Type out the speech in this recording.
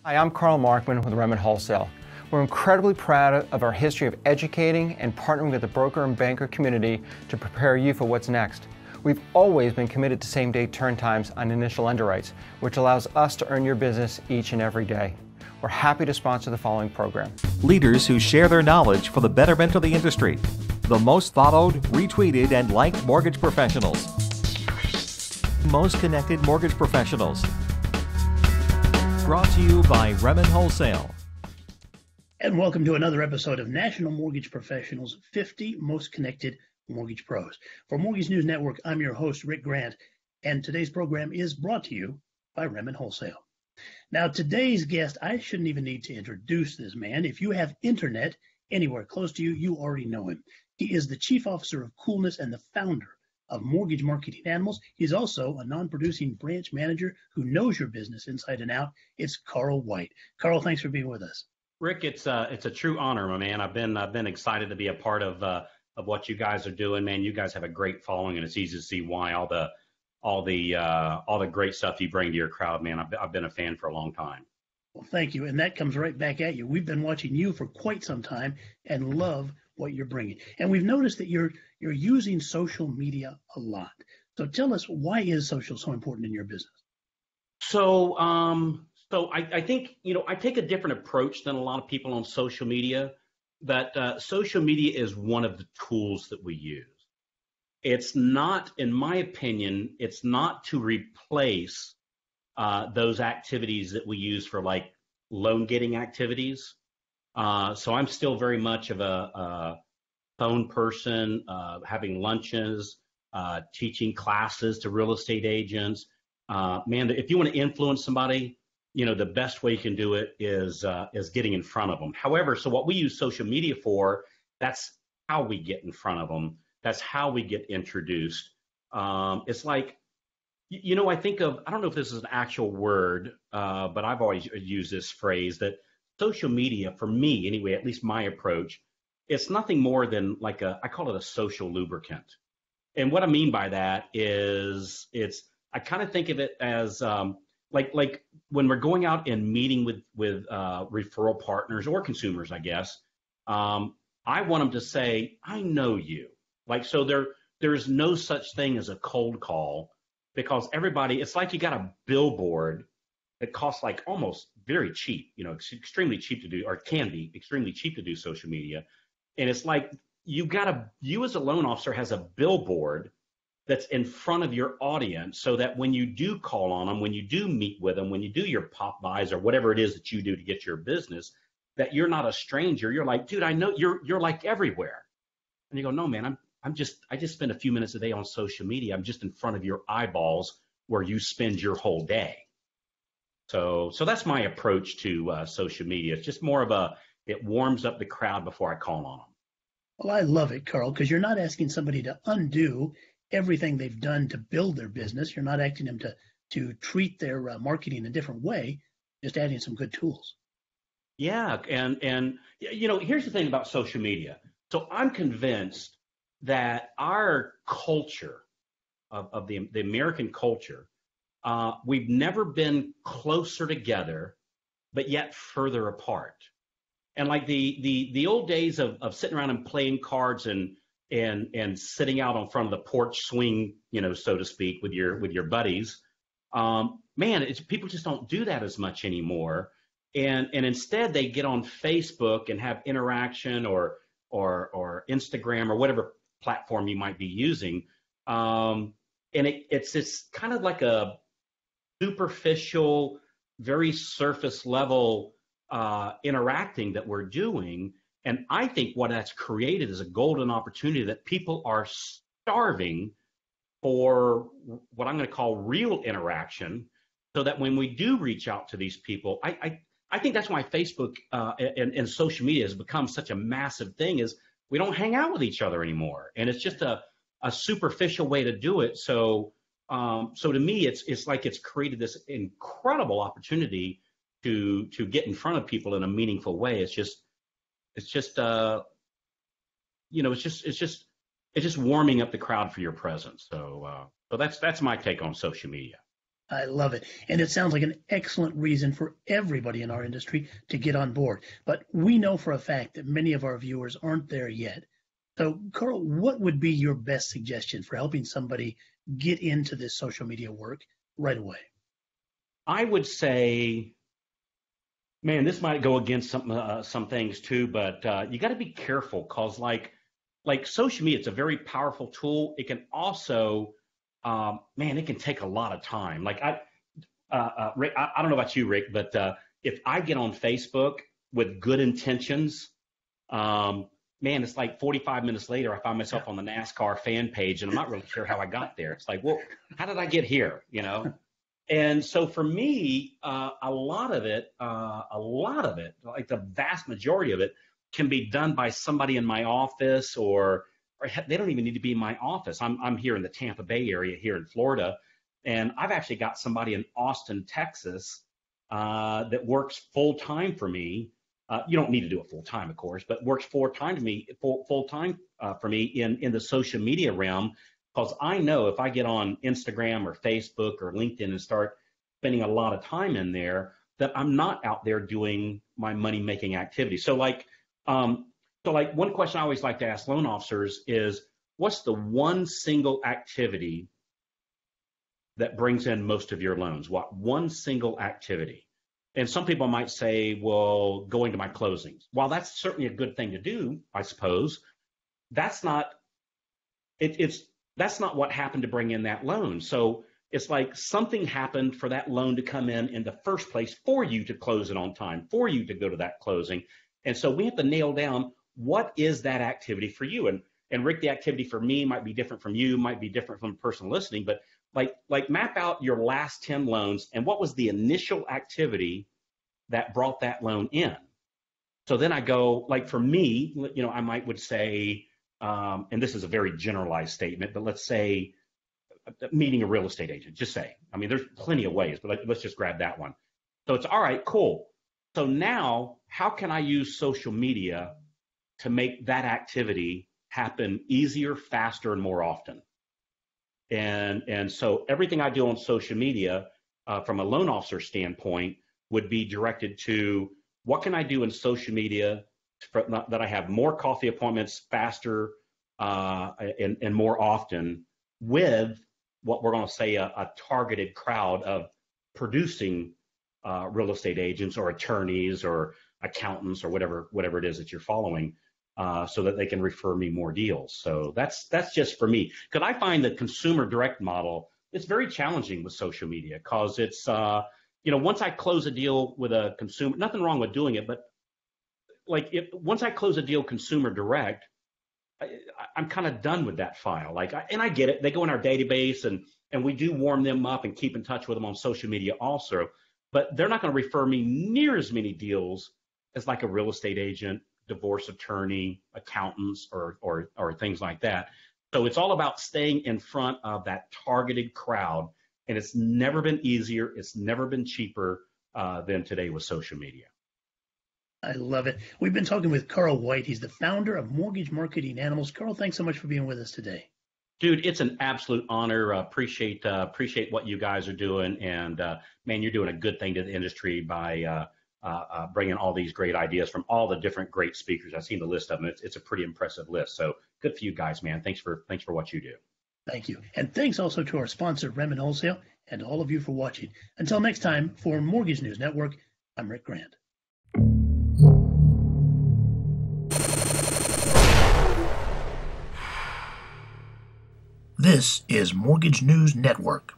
Hi, I'm Carl Markman with Remen Wholesale. We're incredibly proud of our history of educating and partnering with the broker and banker community to prepare you for what's next. We've always been committed to same-day turn times on initial underwrites, which allows us to earn your business each and every day. We're happy to sponsor the following program. Leaders who share their knowledge for the betterment of the industry. The most followed, retweeted, and liked mortgage professionals. Most connected mortgage professionals. Brought to you by Remen Wholesale. And welcome to another episode of National Mortgage Professionals 50 Most Connected Mortgage Pros. For Mortgage News Network, I'm your host, Rick Grant, and today's program is brought to you by Remen Wholesale. Now, today's guest, I shouldn't even need to introduce this man. If you have internet anywhere close to you, you already know him. He is the Chief Officer of Coolness and the founder of Mortgage Marketing Animals. He's also a non-producing branch manager who knows your business inside and out. It's Carl White. Carl, thanks for being with us. Rick, it's a true honor, my man. I've been excited to be a part of what you guys are doing, man. You guys have a great following, and it's easy to see why all the great stuff you bring to your crowd, man. I've been a fan for a long time. Well, thank you, and that comes right back at you. We've been watching you for quite some time and love what you're bringing, and we've noticed that you're using social media a lot. So tell us, why is social so important in your business? So I think I take a different approach than a lot of people on social media. That social media is one of the tools that we use. It's not, in my opinion, it's not to replace those activities that we use for like loan getting activities. So I'm still very much of a phone person, having lunches, teaching classes to real estate agents. Man, if you want to influence somebody, the best way you can do it is getting in front of them. However, so what we use social media for, that's how we get in front of them. That's how we get introduced. It's like, I think of, I don't know if this is an actual word, but I've always used this phrase that social media, for me anyway, at least my approach, it's nothing more than like I call it a social lubricant. And what I mean by that is I kind of think of it as like when we're going out and meeting with referral partners or consumers, I guess, I want them to say, I know you. Like, so there's no such thing as a cold call, because everybody, it's like you got a billboard that costs like almost very cheap, it's extremely cheap to do, or can be extremely cheap to do social media. And it's like you as a loan officer has a billboard that's in front of your audience, so that when you do call on them, when you do meet with them, when you do your pop buys or whatever it is that you do to get your business, that you're not a stranger. You're like, dude, I know you're like everywhere. And you go, no, man, I just spend a few minutes a day on social media. I'm just in front of your eyeballs where you spend your whole day. So that's my approach to social media. It's just more of it warms up the crowd before I call on them. Well, I love it, Carl, because you're not asking somebody to undo everything they've done to build their business. You're not asking them to treat their marketing a different way, just adding some good tools. Yeah, and here's the thing about social media. So I'm convinced that our culture of the American culture, we've never been closer together, but yet further apart. And like the old days of sitting around and playing cards and sitting out on front of the porch swing, so to speak, with your buddies, people just don't do that as much anymore. And instead they get on Facebook and have interaction or Instagram or whatever platform you might be using. And it's this kind of like a superficial, very surface level interacting that we're doing. And I think what that's created is a golden opportunity that people are starving for, what I'm going to call real interaction, so that when we do reach out to these people, I think that's why Facebook and social media has become such a massive thing, is we don't hang out with each other anymore. And it's just a superficial way to do it. So to me, it's like it's created this incredible opportunity to get in front of people in a meaningful way. It's just warming up the crowd for your presence. So that's my take on social media. I love it. And it sounds like an excellent reason for everybody in our industry to get on board. But we know for a fact that many of our viewers aren't there yet. So, Carl, what would be your best suggestion for helping somebody get into this social media work right away? I would say, man, this might go against some things too, but you got to be careful because like social media, it's a very powerful tool. It can also, man, it can take a lot of time. Like Rick, I don't know about you, Rick, but if I get on Facebook with good intentions, man, it's like 45 minutes later, I find myself on the NASCAR fan page, and I'm not really sure how I got there. It's like, well, how did I get here? You know? And so for me, a lot of it, like the vast majority of it, can be done by somebody in my office, or they don't even need to be in my office. I'm here in the Tampa Bay area here in Florida, and I've actually got somebody in Austin, Texas, that works full time for me. You don't need to do it full time, of course, but works full time for me in the social media realm, because I know if I get on Instagram or Facebook or LinkedIn and start spending a lot of time in there, that I'm not out there doing my money making activity. So like one question I always like to ask loan officers is, what's the one single activity that brings in most of your loans? What one single activity? And some people might say, well, going to my closings. While that's certainly a good thing to do, I suppose, that's not what happened to bring in that loan. So it's like something happened for that loan to come in the first place, for you to close it on time, for you to go to that closing. And so we have to nail down, what is that activity for you? And Rick, the activity for me might be different from you, might be different from the person listening, but like map out your last 10 loans and what was the initial activity that brought that loan in. So then I go, like for me, you know, I would say, and this is a very generalized statement, but let's say meeting a real estate agent, just say. I mean, there's plenty of ways, but let's just grab that one. So it's all right, cool. So now, how can I use social media to make that activity happen easier, faster, and more often? And so everything I do on social media, from a loan officer standpoint, would be directed to, what can I do in social media that I have more coffee appointments faster and more often, with what we're going to say a targeted crowd of producing real estate agents or attorneys or accountants or whatever it is that you're following, so that they can refer me more deals. So that's just for me, because I find the consumer direct model, it's very challenging with social media, because it's once I close a deal with a consumer, nothing wrong with doing it, but like once I close a deal consumer direct, I'm kind of done with that file. And I get it, they go in our database, and we do warm them up and keep in touch with them on social media also, but they're not going to refer me near as many deals as like a real estate agent, divorce attorney, accountants, or things like that. So it's all about staying in front of that targeted crowd, and it's never been easier, it's never been cheaper than today with social media. I love it. We've been talking with Carl White. He's the founder of Mortgage Marketing Animals. Carl, thanks so much for being with us today. Dude, it's an absolute honor. Appreciate what you guys are doing, and man, you're doing a good thing to the industry by bringing all these great ideas from all the different great speakers. I've seen the list of them. It's a pretty impressive list. So good for you guys, man. Thanks for what you do. Thank you. And thanks also to our sponsor, Remnant Wholesale, and to all of you for watching. Until next time, for Mortgage News Network, I'm Rick Grant. This is Mortgage News Network.